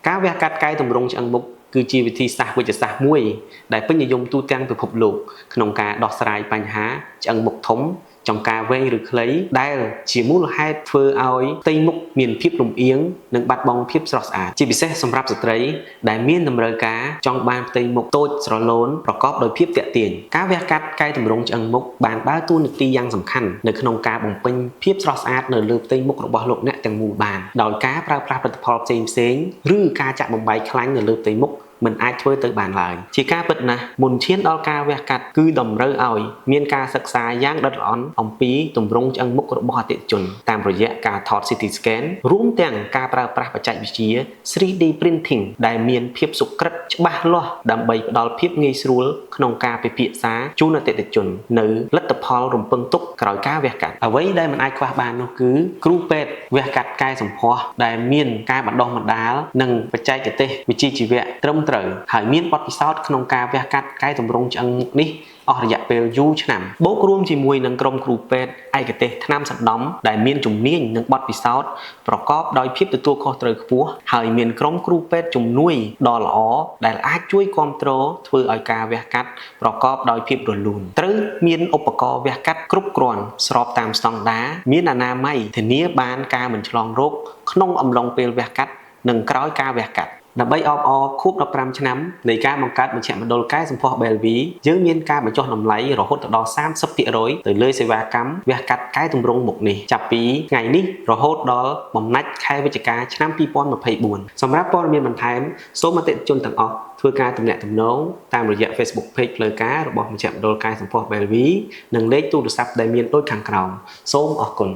ការវះកាត់កែតម្រង់ឆ្អឹងមុខគឺជាវិធីសាស្ត្រវិទ្យាសាស្ត្រមួយដែលពេញនិយមទូទាំងពិភពលោកក្នុងការដោះស្រាយបញ្ហាឆ្អឹងមុខធំចំការវែងឬខ្លីដែលជាមូលហេតុធ្វើឲ្យផ្ទៃមុខមានភាពលំអៀងនិងបាត់បង់ភាពស្រស់ស្អាតជាពិសេសសម្រាប់ស្ត្រីដែលមានតម្រូវការចង់បានផ្ទៃមុខតូចស្រឡូនប្រកបដោយភាពទាក់ទាញការវះកាត់កែតម្រង់ឆ្អឹងមុខបានដើរតួនាទីយ៉ាងសំខាន់នៅក្នុងការបំពេញភាពស្រស់ស្អាតនៅលើផ្ទៃមុខរបស់លោកអ្នកទាំងមូលបានដោយការប្រើប្រាស់ផលិតផលផ្សេងៗឬការចាក់បំបែកខ្លាញ់នៅលើផ្ទៃមុខមិនអាចធ្វើទៅបានឡើយជាការពិតណាស់មុនឈានដល់ការវះកាត់គឺតម្រូវឲ្យមានការសិក្សាយ៉ាងដិតល្អន់អំពីទម្រង់ឆ្អឹងមុខរបស់អតិថិជនតាមរយៈការថត CT scan រួមទាំងការប្រើប្រាស់បច្ចេកវិទ្យា 3D printing ដែលមានភាពសុក្រិតច្បាស់លាស់ដើម្បីផ្ដល់ភាពងាយស្រួលក្នុងការពិភាក្សាជូនអតិថិជននៅលទ្ធផលរំពឹងទុកក្រោយការវះកាត់អ្វីដែលមិនអាចខ្វះបាននោះគឺគ្រូពេទ្យវះកាត់កែសម្ផស្សដែលមានការបណ្ដុះបណ្ដាលនិងបច្ចេកទេសវិជ្ជាជីវៈត្រឹមត្រូវហើយមានបទពិសោធន៍ក្នុងការវះកាត់កែតម្រង់ឆ្អឹងមុខនេះអស់រយៈពេលយូរឆ្នាំបូករួមជាមួយនឹងក្រុមគ្រូពេទ្យឯកទេសថ្នាំសណ្ដំដែលមានជំនាញនិងបទពិសោធន៍ប្រកបដោយភាពទទួលខុសត្រូវខ្ពស់ហើយមានក្រុមគ្រូពេទ្យជំនួយដ៏ល្អដែលអាចជួយគ្រប់គ្រងធ្វើឲ្យការវះកាត់ប្រកបដោយភាពរលូនត្រូវមានឧបករណ៍វះកាត់គ្រប់គ្រាន់ស្របតាមស្តង់ដារមានអនាម័យធានាបានការមិនឆ្លងរោគក្នុងអំឡុងពេលវះកាត់និងក្រោយការវះកាត់ដើម្បីអបអរខួប15ឆ្នាំនៃការបង្កើតមជ្ឈមណ្ឌលកែសម្ផស្ស Belvy យើងមានការបញ្ចុះតម្លៃរហូតដល់ 30% ទៅលើសេវាកម្មវះកាត់កែតម្រង់មុខនេះចាប់ពីថ្ងៃនេះរហូតដល់បំណាច់ខែវិច្ឆិកាឆ្នាំ2024សម្រាប់ព័ត៌មានបន្ថែមសូមអតិថិជនទាំងអស់ធ្វើការទំនាក់ទំនងតាមរយៈ Facebook Page ផ្លូវការរបស់មជ្ឈមណ្ឌលកែសម្ផស្ស Belvy និងលេខទូរស័ព្ទដែលមានដូចខាងក្រោមសូមអរគុណ